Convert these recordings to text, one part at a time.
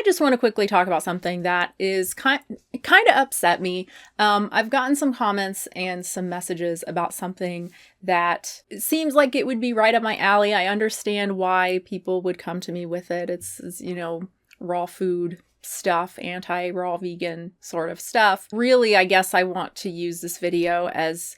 just want to quickly talk about something that is kind of upset me. I've gotten some comments and some messages about something that it seems like it would be right up my alley. I understand why people would come to me with it. It's raw food stuff, anti-raw vegan sort of stuff. Really, I guess I want to use this video as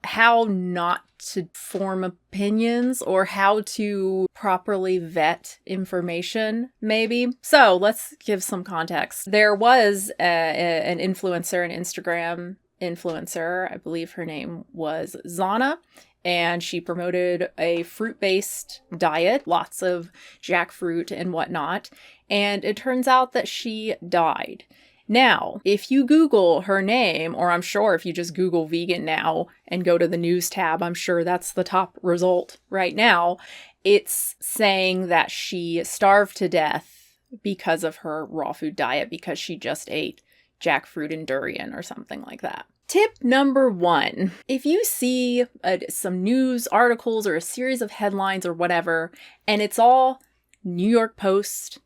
how not to form opinions or how to properly vet information, maybe. So let's give some context. There was an influencer, an Instagram influencer, I believe her name was Zhanna, and she promoted a fruit-based diet, lots of jackfruit and whatnot, and it turns out that she died. Now, if you Google her name, or I'm sure if you just Google vegan now and go to the news tab, I'm sure that's the top result right now. It's saying that she starved to death because of her raw food diet, because she just ate jackfruit and durian or something like that. Tip number 1, if you see some news articles or a series of headlines or whatever, and it's all New York Post,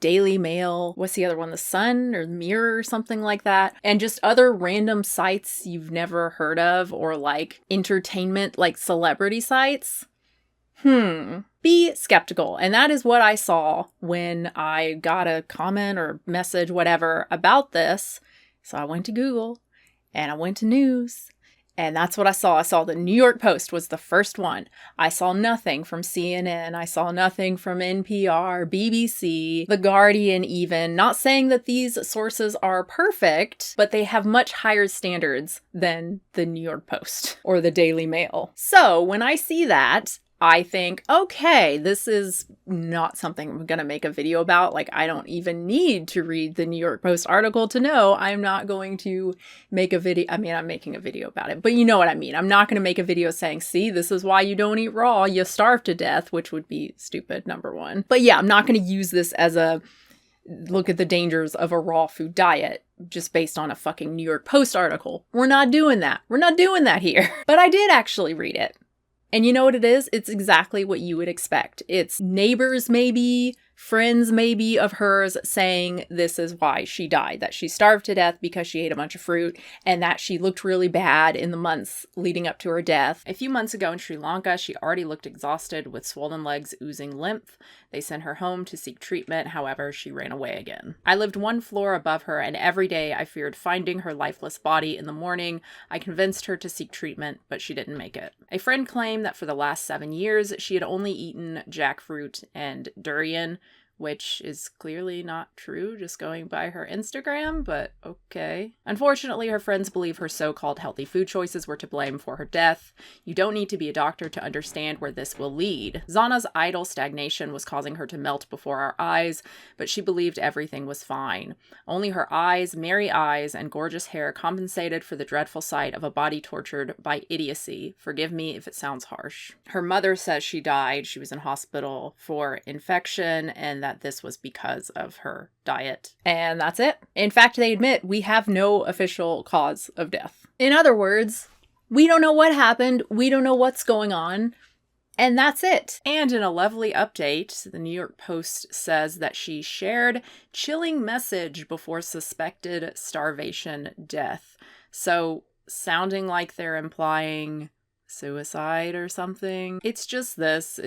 Daily Mail, what's the other one? The Sun or the Mirror or something like that. And just other random sites you've never heard of, or like entertainment, like celebrity sites. Be skeptical. And that is what I saw when I got a comment or message, whatever, about this. So I went to Google and I went to news. And that's what I saw. I saw the New York Post was the first one. I saw nothing from CNN. I saw nothing from NPR, BBC, The Guardian even. Not saying that these sources are perfect, but they have much higher standards than the New York Post or the Daily Mail. So when I see that, I think, okay, this is not something I'm going to make a video about. Like, I don't even need to read the New York Post article to know I'm not going to make a video. I mean, I'm making a video about it, but you know what I mean. I'm not going to make a video saying, see, this is why you don't eat raw. You starve to death, which would be stupid, number 1. But yeah, I'm not going to use this as a look at the dangers of a raw food diet just based on a fucking New York Post article. We're not doing that. We're not doing that here. But I did actually read it. And you know what it is? It's exactly what you would expect. It's neighbors maybe, friends maybe of hers saying this is why she died, that she starved to death because she ate a bunch of fruit and that she looked really bad in the months leading up to her death. A few months ago in Sri Lanka, she already looked exhausted with swollen legs oozing lymph. They sent her home to seek treatment. However, she ran away again. I lived one floor above her, and every day I feared finding her lifeless body in the morning. I convinced her to seek treatment, but she didn't make it. A friend claimed that for the last 7 years, she had only eaten jackfruit and durian, which is clearly not true, just going by her Instagram, but okay. Unfortunately, her friends believe her so-called healthy food choices were to blame for her death. You don't need to be a doctor to understand where this will lead. Zhanna's idle stagnation was causing her to melt before our eyes, but she believed everything was fine. Only her eyes, merry eyes, and gorgeous hair compensated for the dreadful sight of a body tortured by idiocy. Forgive me if it sounds harsh. Her mother says she died. She was in hospital for infection, and that this was because of her diet. And that's it. In fact, they admit we have no official cause of death. In other words, we don't know what happened. We don't know what's going on. And that's it. And in a lovely update, the New York Post says that she shared chilling message before suspected starvation death. So sounding like they're implying suicide or something. It's just this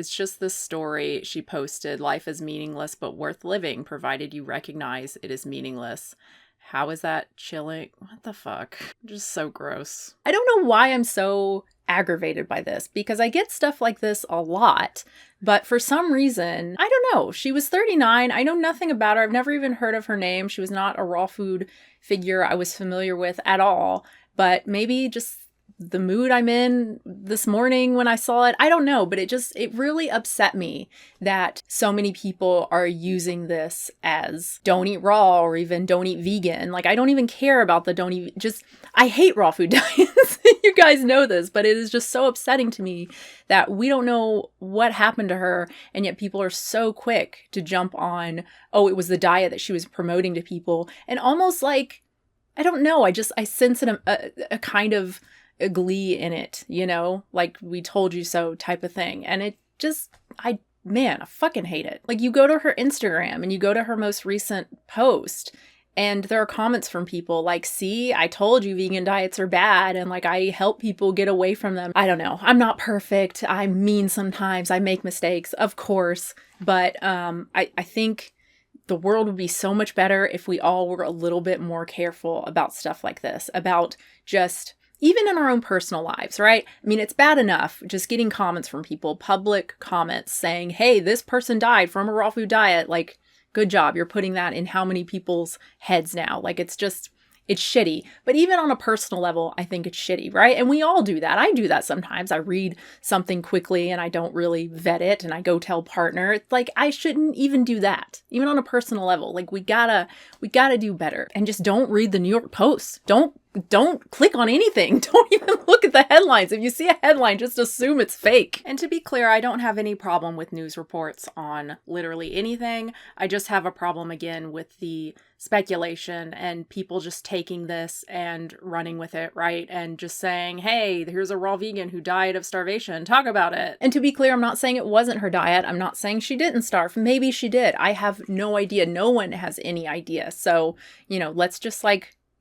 story she posted. Life is meaningless but worth living, provided you recognize it is meaningless. How is that chilling? What the fuck? Just so gross. I don't know why I'm so aggravated by this, because I get stuff like this a lot, but for some reason, I don't know. She was 39. I know nothing about her. I've never even heard of her name. She was not a raw food figure I was familiar with at all, but maybe just the mood I'm in this morning when I saw it. I don't know, but it really upset me that so many people are using this as don't eat raw or even don't eat vegan. Like, I don't even care about the don't eat, I hate raw food diets. You guys know this, but it is just so upsetting to me that we don't know what happened to her. And yet people are so quick to jump on, oh, it was the diet that she was promoting to people. And almost like, I don't know, I sense a kind of a glee in it, you know, like we told you so type of thing. And it just, I man, I fucking hate it. Like, you go to her Instagram and you go to her most recent post, and there are comments from people like, see, I told you vegan diets are bad, and like, I help people get away from them. I don't know. I'm not perfect. I'm mean sometimes. I make mistakes, of course. But I think the world would be so much better if we all were a little bit more careful about stuff like this, about just even in our own personal lives, right? I mean, it's bad enough just getting comments from people, public comments saying, hey, this person died from a raw food diet. Like, good job. You're putting that in how many people's heads now? Like, it's shitty. But even on a personal level, I think it's shitty, right? And we all do that. I do that sometimes. I read something quickly and I don't really vet it and I go tell partner. It's like, I shouldn't even do that. Even on a personal level. Like, we gotta do better. And just don't read the New York Post. Don't click on anything. Don't even look at the headlines. If you see a headline, just assume it's fake. And to be clear, I don't have any problem with news reports on literally anything. I just have a problem again with the speculation and people just taking this and running with it, right? And just saying, hey, here's a raw vegan who died of starvation. Talk about it. And to be clear, I'm not saying it wasn't her diet. I'm not saying she didn't starve. Maybe she did. I have no idea. No one has any idea. So, let's just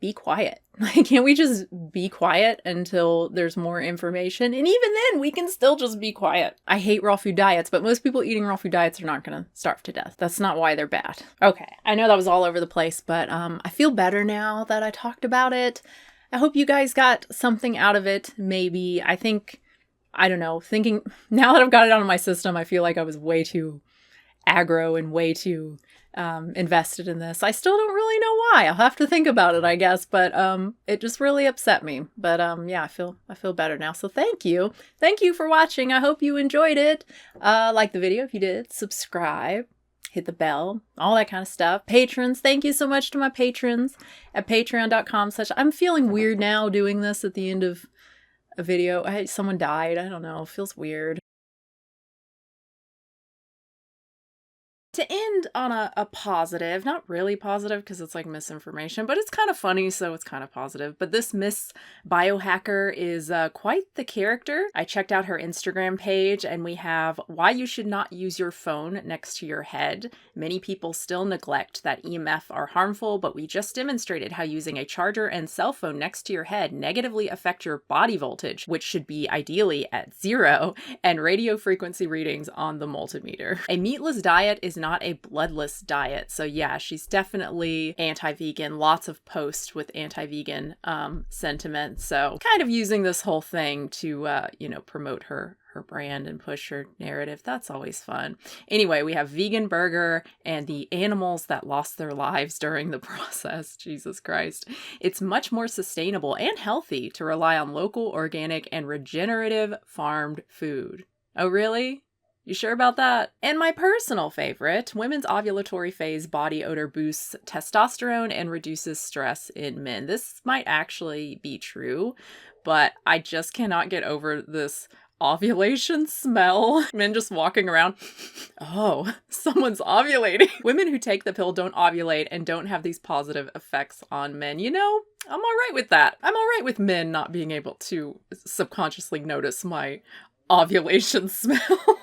be quiet. Like, can't we just be quiet until there's more information? And even then, we can still just be quiet. I hate raw food diets, but most people eating raw food diets are not going to starve to death. That's not why they're bad. Okay, I know that was all over the place, but I feel better now that I talked about it. I hope you guys got something out of it, maybe. I don't know, thinking, now that I've got it out of my system, I feel like I was way too aggro and way too invested in this. I still don't really know why. I'll have to think about it, I guess, but it just really upset me. But yeah, I feel better now. So thank you for watching. I hope you enjoyed it. Like the video if you did, subscribe, hit the bell, all that kind of stuff. Patrons, thank you so much to my patrons at patreon.com/. I'm feeling weird now doing this at the end of a video. Someone died. I don't know. It feels weird. To end on a positive, not really positive because it's like misinformation, but it's kind of funny, so it's kind of positive. But this Miss Biohacker is quite the character. I checked out her Instagram page and we have why you should not use your phone next to your head. Many people still neglect that EMF are harmful, but we just demonstrated how using a charger and cell phone next to your head negatively affect your body voltage, which should be ideally at 0, and radio frequency readings on the multimeter. A meatless diet is not a bloodless diet. So yeah, she's definitely anti-vegan. Lots of posts with anti-vegan sentiment. So kind of using this whole thing to, promote her brand and push her narrative. That's always fun. Anyway, we have vegan burger and the animals that lost their lives during the process. Jesus Christ. It's much more sustainable and healthy to rely on local, organic, and regenerative farmed food. Oh, really? You sure about that? And my personal favorite, women's ovulatory phase body odor boosts testosterone and reduces stress in men. This might actually be true, but I just cannot get over this ovulation smell. Men just walking around, oh, someone's ovulating. Women who take the pill don't ovulate and don't have these positive effects on men. I'm all right with that. I'm all right with men not being able to subconsciously notice my ovulation smell.